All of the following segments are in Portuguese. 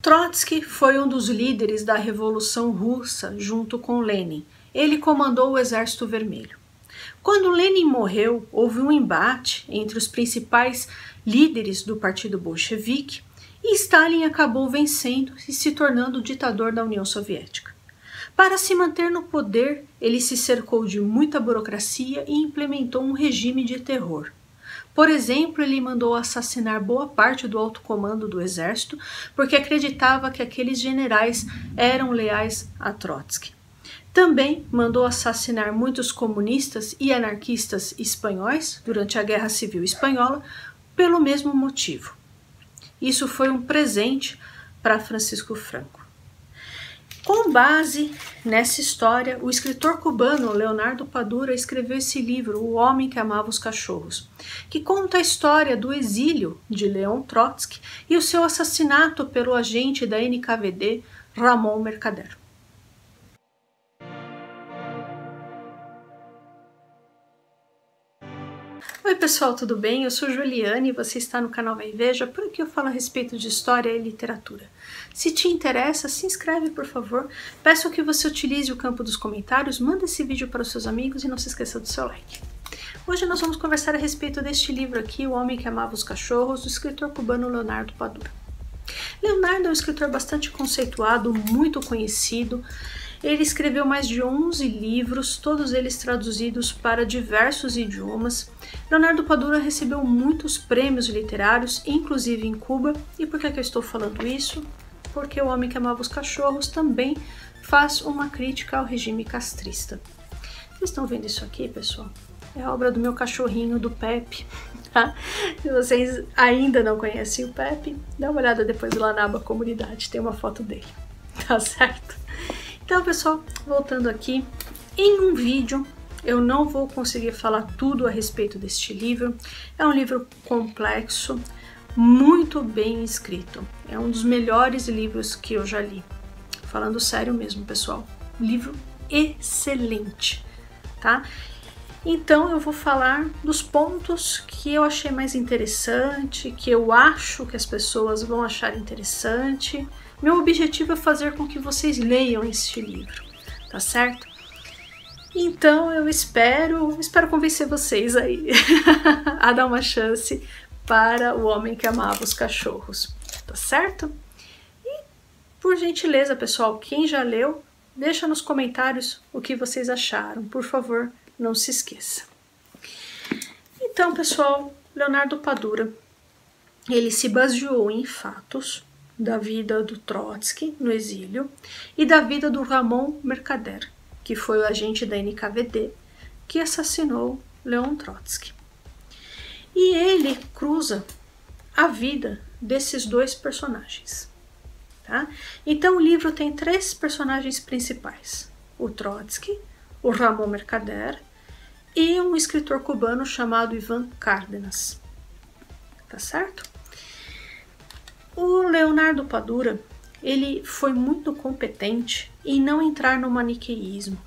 Trotsky foi um dos líderes da Revolução Russa junto com Lenin. Ele comandou o Exército Vermelho. Quando Lenin morreu, houve um embate entre os principais líderes do Partido Bolchevique e Stalin acabou vencendo e se tornando o ditador da União Soviética. Para se manter no poder, ele se cercou de muita burocracia e implementou um regime de terror. Por exemplo, ele mandou assassinar boa parte do alto comando do exército porque acreditava que aqueles generais eram leais a Trotsky. Também mandou assassinar muitos comunistas e anarquistas espanhóis durante a Guerra Civil Espanhola pelo mesmo motivo. Isso foi um presente para Francisco Franco. Com base nessa história, o escritor cubano Leonardo Padura escreveu esse livro, O Homem que Amava os Cachorros, que conta a história do exílio de Leon Trotsky e o seu assassinato pelo agente da NKVD, Ramon Mercader. Oi pessoal, tudo bem? Eu sou Juliane e você está no canal Vai e Veja, por aqui eu falo a respeito de história e literatura. Se te interessa, se inscreve por favor, peço que você utilize o campo dos comentários, manda esse vídeo para os seus amigos e não se esqueça do seu like. Hoje nós vamos conversar a respeito deste livro aqui, O Homem que Amava os Cachorros, do escritor cubano Leonardo Padura. Leonardo é um escritor bastante conceituado, muito conhecido. Ele escreveu mais de 11 livros, todos eles traduzidos para diversos idiomas. Leonardo Padura recebeu muitos prêmios literários, inclusive em Cuba. E por que eu estou falando isso? Porque O Homem que Amava os Cachorros também faz uma crítica ao regime castrista. Vocês estão vendo isso aqui, pessoal? É a obra do meu cachorrinho, do Pepe. Tá? Se vocês ainda não conhecem o Pepe, dá uma olhada depois lá na aba comunidade, tem uma foto dele, tá certo? Então, pessoal, voltando aqui, em um vídeo eu não vou conseguir falar tudo a respeito deste livro. É um livro complexo, muito bem escrito. É um dos melhores livros que eu já li. Falando sério mesmo, pessoal. Livro excelente, tá? Então eu vou falar dos pontos que eu achei mais interessante, que eu acho que as pessoas vão achar interessante. Meu objetivo é fazer com que vocês leiam este livro, tá certo? Então eu espero convencer vocês aí a dar uma chance para O Homem que Amava os Cachorros, tá certo? E por gentileza, pessoal, quem já leu, deixa nos comentários o que vocês acharam, por favor, não se esqueça. Então, pessoal, Leonardo Padura, ele se baseou em fatos da vida do Trotsky no exílio e da vida do Ramon Mercader, que foi o agente da NKVD que assassinou Leon Trotsky. E ele cruza a vida desses dois personagens. Tá? Então o livro tem 3 personagens principais: o Trotsky, o Ramon Mercader e um escritor cubano chamado Iván Cárdenas. Tá certo? O Leonardo Padura, ele foi muito competente em não entrar no maniqueísmo.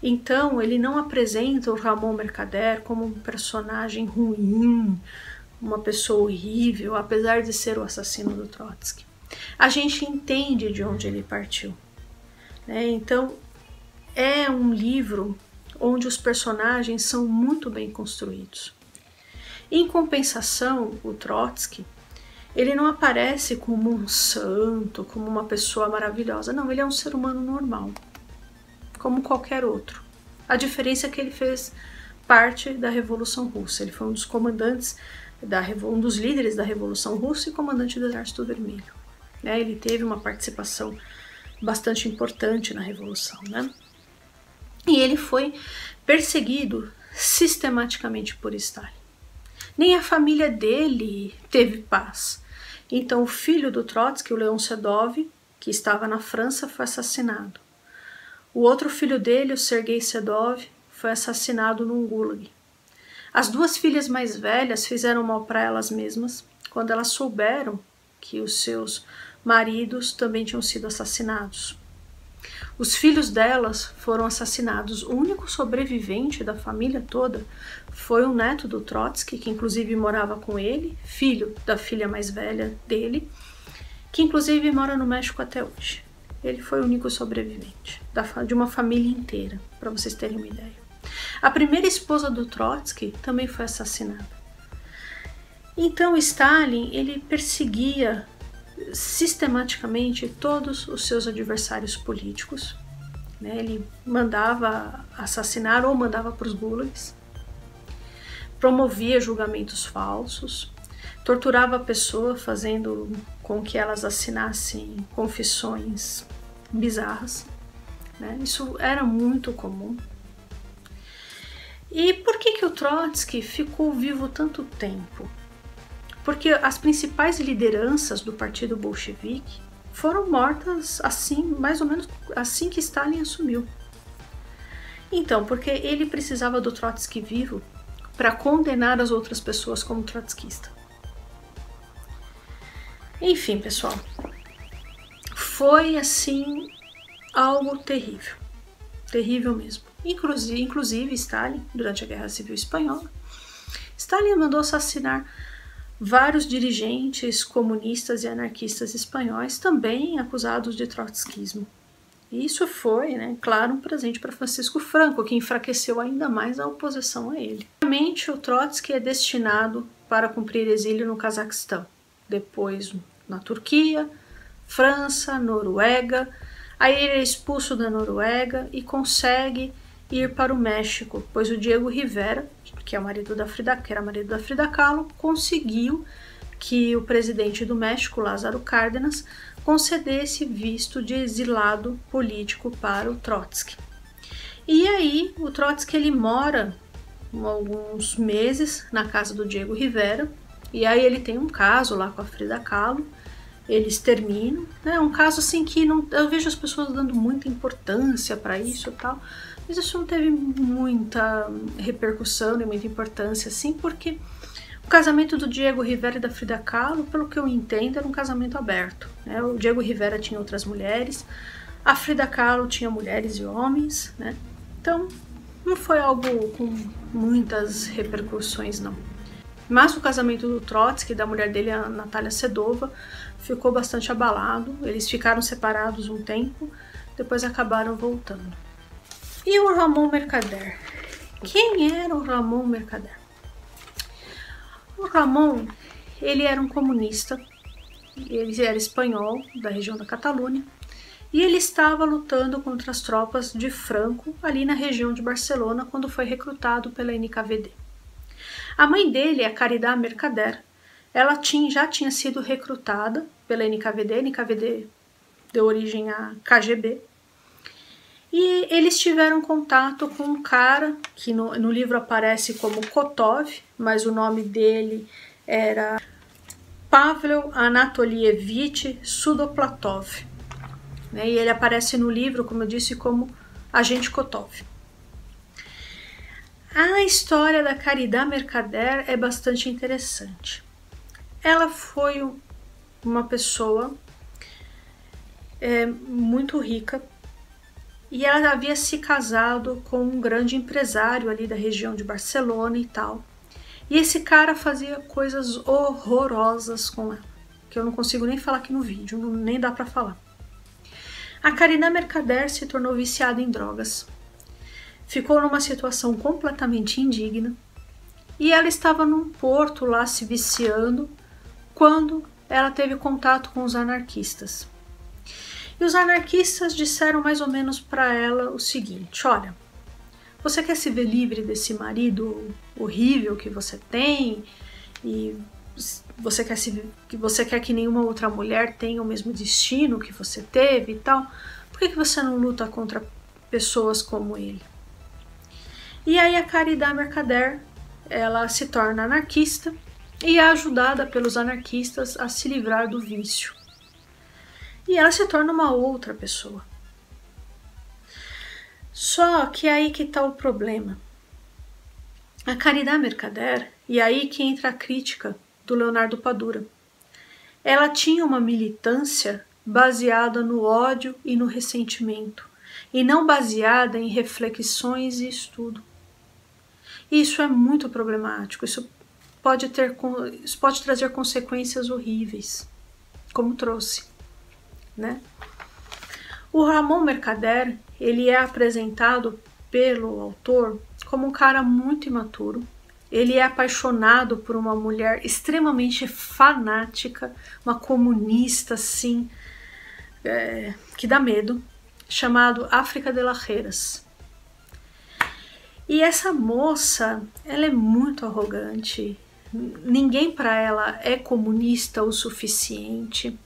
Então, ele não apresenta o Ramon Mercader como um personagem ruim, uma pessoa horrível, apesar de ser o assassino do Trotsky. A gente entende de onde ele partiu, né? Então, é um livro onde os personagens são muito bem construídos. Em compensação, o Trotsky, ele não aparece como um santo, como uma pessoa maravilhosa. Não, ele é um ser humano normal, como qualquer outro. A diferença é que ele fez parte da Revolução Russa. Ele foi um dos comandantes, um dos líderes da Revolução Russa e comandante do Exército Vermelho. Né? Ele teve uma participação bastante importante na Revolução. Né? E ele foi perseguido sistematicamente por Stalin. Nem a família dele teve paz. Então o filho do Trotsky, o Leon Sedov, que estava na França, foi assassinado. O outro filho dele, o Sergei Sedov, foi assassinado num gulag. As 2 filhas mais velhas fizeram mal para elas mesmas quando elas souberam que os seus maridos também tinham sido assassinados. Os filhos delas foram assassinados. O único sobrevivente da família toda foi um neto do Trotsky, que inclusive morava com ele, filho da filha mais velha dele, que inclusive mora no México até hoje. Ele foi o único sobrevivente de uma família inteira, para vocês terem uma ideia. A primeira esposa do Trotsky também foi assassinada. Então Stalin, ele perseguia sistematicamente todos os seus adversários políticos, né? Ele mandava assassinar ou mandava para os gulags, promovia julgamentos falsos, torturava a pessoa fazendo com que elas assinassem confissões bizarras, né? Isso era muito comum. E por que o Trotsky ficou vivo tanto tempo? Porque as principais lideranças do partido bolchevique foram mortas assim, mais ou menos assim que Stalin assumiu. Então, porque ele precisava do Trotsky vivo para condenar as outras pessoas como trotskista. Enfim, pessoal, foi assim algo terrível, terrível mesmo. Inclusive Stalin, durante a Guerra Civil Espanhola, Stalin mandou assassinar vários dirigentes comunistas e anarquistas espanhóis, também acusados de trotskismo. E isso foi, né, claro, um presente para Francisco Franco, que enfraqueceu ainda mais a oposição a ele. Realmente, o Trotsky é destinado para cumprir exílio no Cazaquistão, depois na Turquia, França, Noruega. Aí ele é expulso da Noruega e consegue ir para o México, pois o Diego Rivera, que é o marido da Frida, que era marido da Frida Kahlo, conseguiu que o presidente do México, Lázaro Cárdenas, concedesse visto de exilado político para o Trotsky. E aí o Trotsky ele mora alguns meses na casa do Diego Rivera, e aí ele tem um caso lá com a Frida Kahlo, eles terminam, né? Um caso assim que não, eu vejo as pessoas dando muita importância para isso e tal, mas isso não teve muita repercussão nem muita importância assim, porque o casamento do Diego Rivera e da Frida Kahlo, pelo que eu entendo, era um casamento aberto, né? O Diego Rivera tinha outras mulheres, a Frida Kahlo tinha mulheres e homens, né? Então não foi algo com muitas repercussões não. Mas o casamento do Trotsky, da mulher dele, a Natália Sedova, ficou bastante abalado. Eles ficaram separados um tempo, depois acabaram voltando. E o Ramon Mercader? Quem era o Ramon Mercader? O Ramon, ele era um comunista, ele era espanhol, da região da Catalunha, e ele estava lutando contra as tropas de Franco, ali na região de Barcelona, quando foi recrutado pela NKVD. A mãe dele, a Caridad Mercader, ela já tinha sido recrutada pela NKVD, NKVD deu origem à KGB, e eles tiveram contato com um cara que no livro aparece como Kotov, mas o nome dele era Pavel Anatolievich Sudoplatov, né? E ele aparece no livro, como eu disse, como Agente Kotov. A história da Caridad Mercader é bastante interessante. Ela foi uma pessoa muito rica e ela havia se casado com um grande empresário ali da região de Barcelona e tal. E esse cara fazia coisas horrorosas com ela, que eu não consigo nem falar aqui no vídeo, nem dá pra falar. A Caridad Mercader se tornou viciada em drogas. Ficou numa situação completamente indigna e ela estava num porto lá se viciando quando ela teve contato com os anarquistas. E os anarquistas disseram mais ou menos para ela o seguinte: olha, você quer se ver livre desse marido horrível que você tem e você quer que nenhuma outra mulher tenha o mesmo destino que você teve e tal? Por que você não luta contra pessoas como ele? E aí a Caridad Mercader, ela se torna anarquista e é ajudada pelos anarquistas a se livrar do vício. E ela se torna uma outra pessoa. Só que aí que está o problema. A Caridad Mercader, e aí que entra a crítica do Leonardo Padura, ela tinha uma militância baseada no ódio e no ressentimento, e não baseada em reflexões e estudo. Isso é muito problemático, isso pode trazer consequências horríveis. como trouxe, né? O Ramon Mercader, ele é apresentado pelo autor como um cara muito imaturo. Ele é apaixonado por uma mulher extremamente fanática, uma comunista assim, que dá medo, chamado África de las Heras. E essa moça, ela é muito arrogante, ninguém para ela é comunista o suficiente.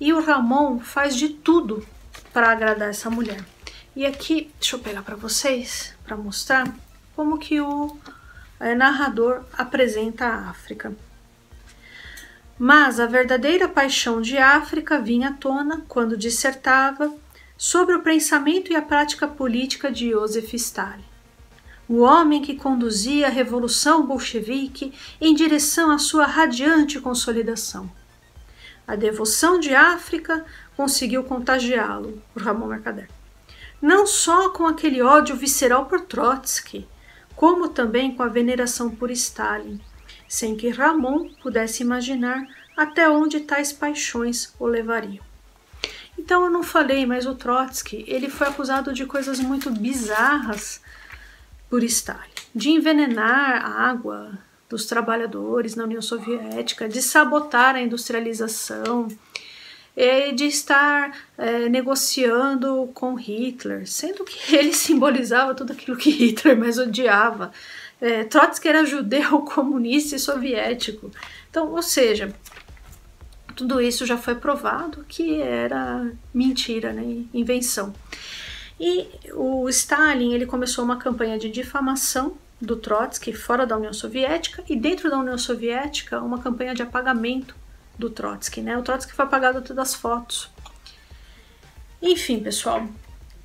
E o Ramon faz de tudo para agradar essa mulher. E aqui, deixa eu pegar para vocês, para mostrar como que o narrador apresenta a África. Mas a verdadeira paixão de África vinha à tona quando dissertava sobre o pensamento e a prática política de Joseph Stalin, o homem que conduzia a revolução bolchevique em direção à sua radiante consolidação. A devoção de África conseguiu contagiá-lo, por Ramon Mercader, não só com aquele ódio visceral por Trotsky, como também com a veneração por Stalin, sem que Ramon pudesse imaginar até onde tais paixões o levariam. Então eu não falei, mas o Trotsky, ele foi acusado de coisas muito bizarras por Stalin, de envenenar a água dos trabalhadores na União Soviética, de sabotar a industrialização, de estar negociando com Hitler, sendo que ele simbolizava tudo aquilo que Hitler mais odiava. Trotsky era judeu, comunista e soviético. Então, ou seja, tudo isso já foi provado que era mentira, né? Invenção. E o Stalin, ele começou uma campanha de difamação do Trotsky fora da União Soviética e dentro da União Soviética uma campanha de apagamento do Trotsky, né? O Trotsky foi apagado todas as fotos. Enfim, pessoal,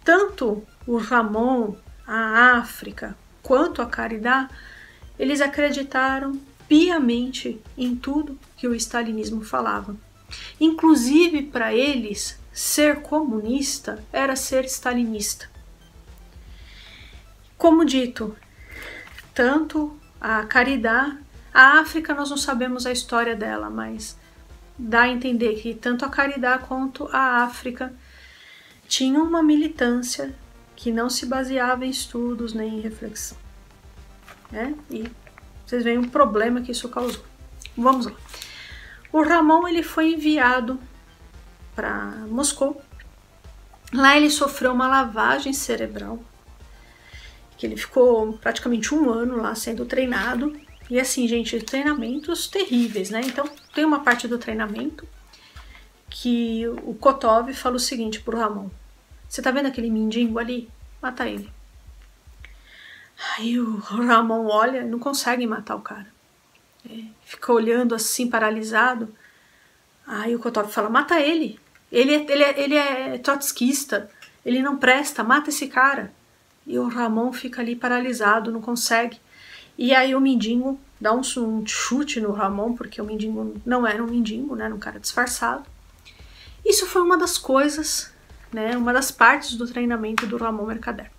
tanto o Ramon, a África, quanto a Caridad, eles acreditaram piamente em tudo que o stalinismo falava. Inclusive, para eles, ser comunista era ser stalinista. Como dito, tanto a Caridad, a África nós não sabemos a história dela, mas dá a entender que tanto a Caridad quanto a África tinham uma militância que não se baseava em estudos nem em reflexão, né? E vocês veem o problema que isso causou. Vamos lá. O Ramon, ele foi enviado para Moscou. Lá ele sofreu uma lavagem cerebral, que ele ficou praticamente 1 ano lá sendo treinado. E assim, gente, treinamentos terríveis, né? Então, tem uma parte do treinamento que o Kotov fala o seguinte pro Ramon: você tá vendo aquele mendigo ali? Mata ele. Aí o Ramon olha e não consegue matar o cara. Fica olhando assim, paralisado. Aí o Kotov fala: mata ele. Ele é trotskista. Ele não presta, mata esse cara. E o Ramon fica ali paralisado, não consegue. E aí o mendigo dá um chute no Ramon, porque o mendigo não era um mendigo, né, era um cara disfarçado. Isso foi uma das coisas, né, uma das partes do treinamento do Ramon Mercader.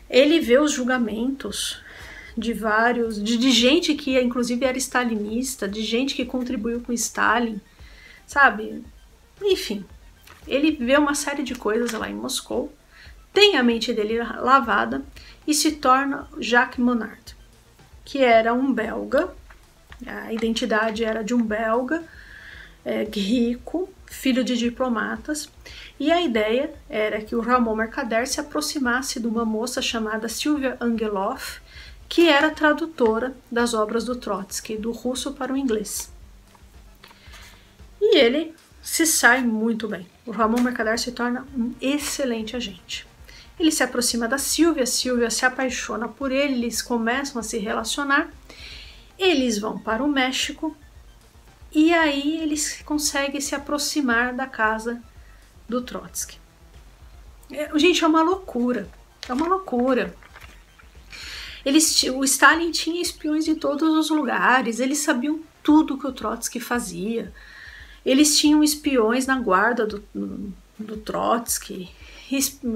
Ele vê os julgamentos de gente que inclusive era stalinista, de gente que contribuiu com Stalin, sabe? Enfim, ele vê uma série de coisas lá em Moscou, tem a mente dele lavada e se torna Jacques Monard, que era um belga, a identidade era de um belga, rico, filho de diplomatas, e a ideia era que o Ramon Mercader se aproximasse de uma moça chamada Sylvia Angelov, que era tradutora das obras do Trotsky, do russo para o inglês. E ele se sai muito bem. O Ramon Mercader se torna um excelente agente. Ele se aproxima da Sylvia, Sylvia se apaixona por ele, eles começam a se relacionar, eles vão para o México e aí eles conseguem se aproximar da casa do Trotsky. Gente, é uma loucura, é uma loucura. O Stalin tinha espiões em todos os lugares, eles sabiam tudo que o Trotsky fazia, eles tinham espiões na guarda do Trotsky,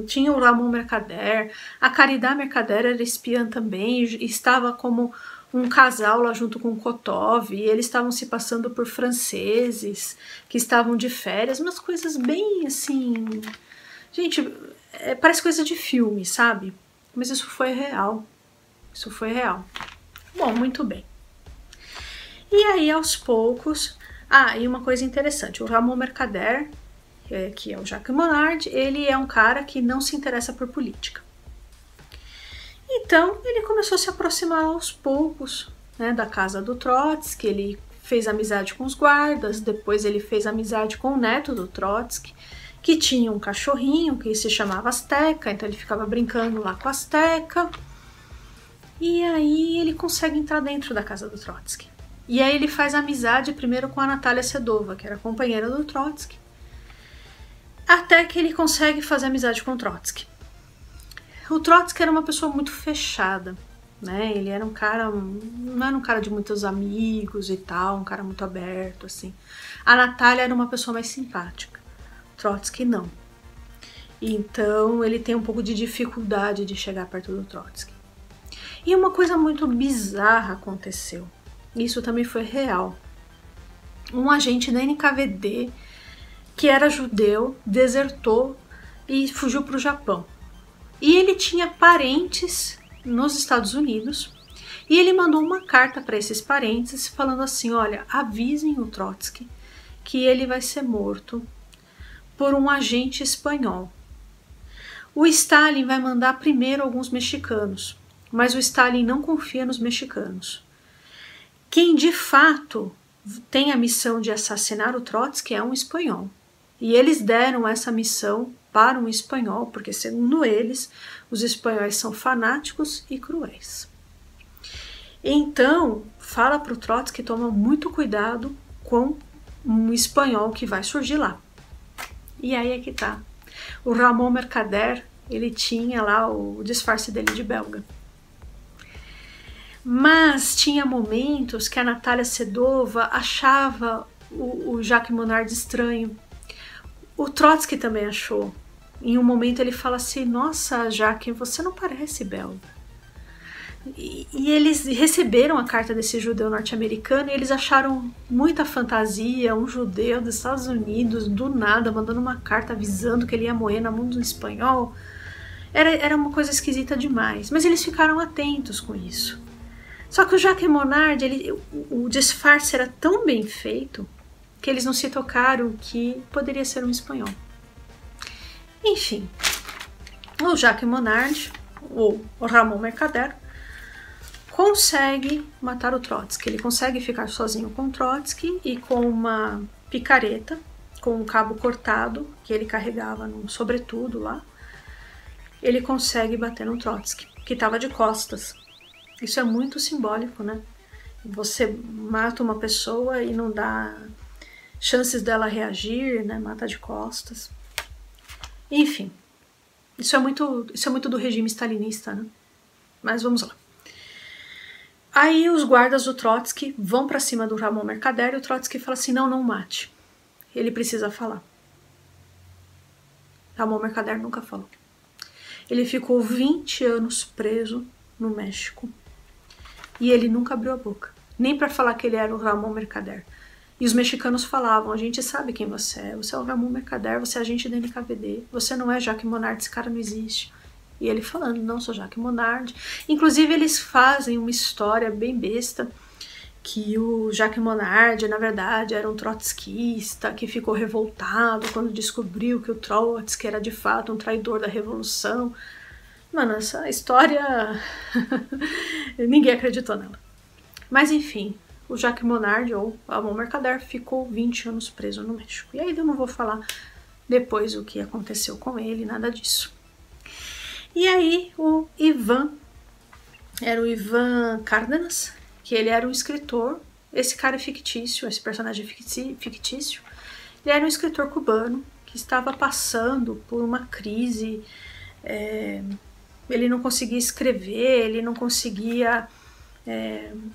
tinha o Ramon Mercader, a Caridad Mercader era espiã também, estava como um casal lá junto com o Kotov, e eles estavam se passando por franceses que estavam de férias, umas coisas bem assim... Gente, parece coisa de filme, sabe? Mas isso foi real. Isso foi real. Bom, muito bem. E aí, aos poucos... Ah, e uma coisa interessante, o Ramon Mercader, que é o Jacques Monard, ele é um cara que não se interessa por política. Então, ele começou a se aproximar aos poucos, né, da casa do Trotsky, ele fez amizade com os guardas, depois ele fez amizade com o neto do Trotsky, que tinha um cachorrinho que se chamava Azteca, então ele ficava brincando lá com a Azteca, e aí ele consegue entrar dentro da casa do Trotsky. E aí ele faz amizade primeiro com a Natália Sedova, que era companheira do Trotsky, até que ele consegue fazer amizade com o Trotsky. O Trotsky era uma pessoa muito fechada, né? Ele era um cara, não era um cara de muitos amigos e tal, um cara muito aberto, assim. A Natália era uma pessoa mais simpática, o Trotsky não. Então ele tem um pouco de dificuldade de chegar perto do Trotsky. E uma coisa muito bizarra aconteceu. Isso também foi real. Um agente da NKVD, que era judeu, desertou e fugiu para o Japão. E ele tinha parentes nos Estados Unidos e ele mandou uma carta para esses parentes falando assim, olha, avisem o Trotsky que ele vai ser morto por um agente espanhol. O Stalin vai mandar primeiro alguns mexicanos, mas o Stalin não confia nos mexicanos. Quem de fato tem a missão de assassinar o Trotsky é um espanhol. E eles deram essa missão para um espanhol, porque segundo eles, os espanhóis são fanáticos e cruéis. Então, fala para o Trotsky tomar muito cuidado com um espanhol que vai surgir lá. E aí é que tá. O Ramon Mercader, ele tinha lá o disfarce dele de belga. Mas tinha momentos que a Natália Sedova achava o Jacques Monard estranho. O Trotsky também achou. Em um momento ele fala assim, nossa, Jacques, você não parece belga. E eles receberam a carta desse judeu norte-americano e eles acharam muita fantasia, um judeu dos Estados Unidos, do nada, mandando uma carta avisando que ele ia morrer na mão do espanhol. Era uma coisa esquisita demais, mas eles ficaram atentos com isso. Só que o Jacques Monard, o disfarce era tão bem feito que eles não se tocaram que poderia ser um espanhol. Enfim, o Jacques Monard, ou o Ramon Mercader, consegue matar o Trotsky. Ele consegue ficar sozinho com o Trotsky e com uma picareta, com um cabo cortado que ele carregava no sobretudo lá, ele consegue bater no Trotsky, que estava de costas. Isso é muito simbólico, né? Você mata uma pessoa e não dá chances dela reagir, né? Mata de costas. Enfim, isso é muito do regime stalinista, né? Mas vamos lá. Aí os guardas do Trotsky vão para cima do Ramon Mercader e o Trotsky fala assim, não mate. Ele precisa falar. Ramon Mercader nunca falou. Ele ficou 20 anos preso no México. E ele nunca abriu a boca. Nem para falar que ele era o Ramon Mercader. E os mexicanos falavam, a gente sabe quem você é o Ramon Mercader, você é agente da NKVD, você não é Jacques Monard, esse cara não existe. E ele falando, não, sou Jacques Monard. Inclusive eles fazem uma história bem besta, que o Jacques Monard, na verdade, era um trotskista, que ficou revoltado quando descobriu que o Trotsky era de fato um traidor da revolução. Mano, essa história ninguém acreditou nela. Mas enfim, o Jacques Monard, ou Ramon Mercader, ficou 20 anos preso no México. E aí eu não vou falar depois o que aconteceu com ele, nada disso. E aí o Ivan, era o Ivan Cárdenas, que ele era um escritor, esse cara é fictício, esse personagem é fictício, ele era um escritor cubano que estava passando por uma crise, ele não conseguia escrever, ele não conseguia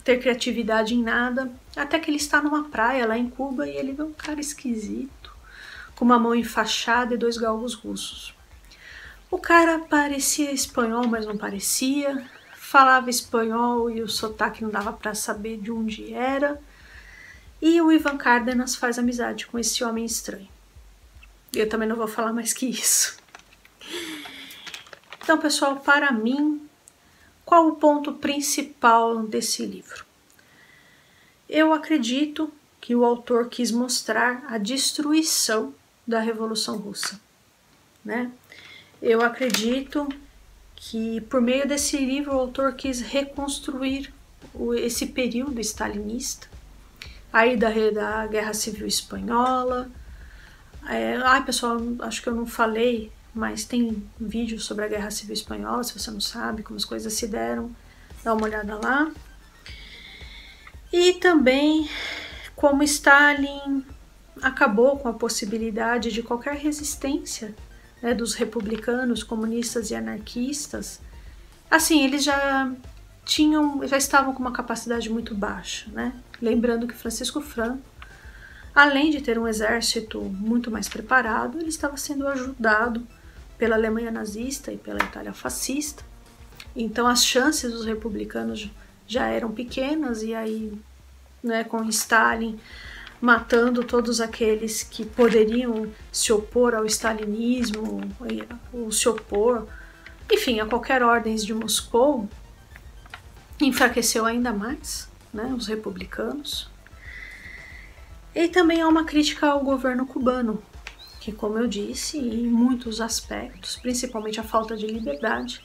ter criatividade em nada, até que ele está numa praia lá em Cuba e ele vê um cara esquisito, com uma mão enfaixada e 2 galgos russos. O cara parecia espanhol, mas não parecia, falava espanhol e o sotaque não dava para saber de onde era. E o Ivan Cárdenas faz amizade com esse homem estranho. Eu também não vou falar mais que isso. Então, pessoal, para mim, qual o ponto principal desse livro? Eu acredito que o autor quis mostrar a destruição da Revolução Russa, né? Eu acredito que por meio desse livro o autor quis reconstruir esse período stalinista, aí da Guerra Civil Espanhola. Pessoal, acho que eu não falei, mas tem vídeo sobre a Guerra Civil Espanhola, se você não sabe como as coisas se deram, dá uma olhada lá. E também como Stalin acabou com a possibilidade de qualquer resistência, né, dos republicanos, comunistas e anarquistas. Assim, eles já estavam com uma capacidade muito baixa, né? Lembrando que Francisco Franco, além de ter um exército muito mais preparado, ele estava sendo ajudado pela Alemanha nazista e pela Itália fascista. Então as chances dos republicanos já eram pequenas, e aí, né, com Stalin matando todos aqueles que poderiam se opor ao stalinismo, ou se opor, enfim, a qualquer ordem de Moscou, enfraqueceu ainda mais, né, os republicanos. E também há uma crítica ao governo cubano, que, como eu disse, em muitos aspectos, principalmente a falta de liberdade,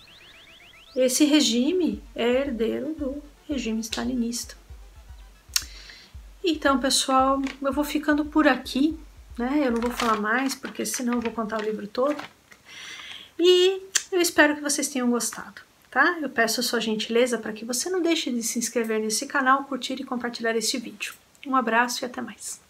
esse regime é herdeiro do regime stalinista. Então, pessoal, eu vou ficando por aqui, né? Eu não vou falar mais, porque senão eu vou contar o livro todo. E eu espero que vocês tenham gostado, tá? Eu peço a sua gentileza para que você não deixe de se inscrever nesse canal, curtir e compartilhar este vídeo. Um abraço e até mais.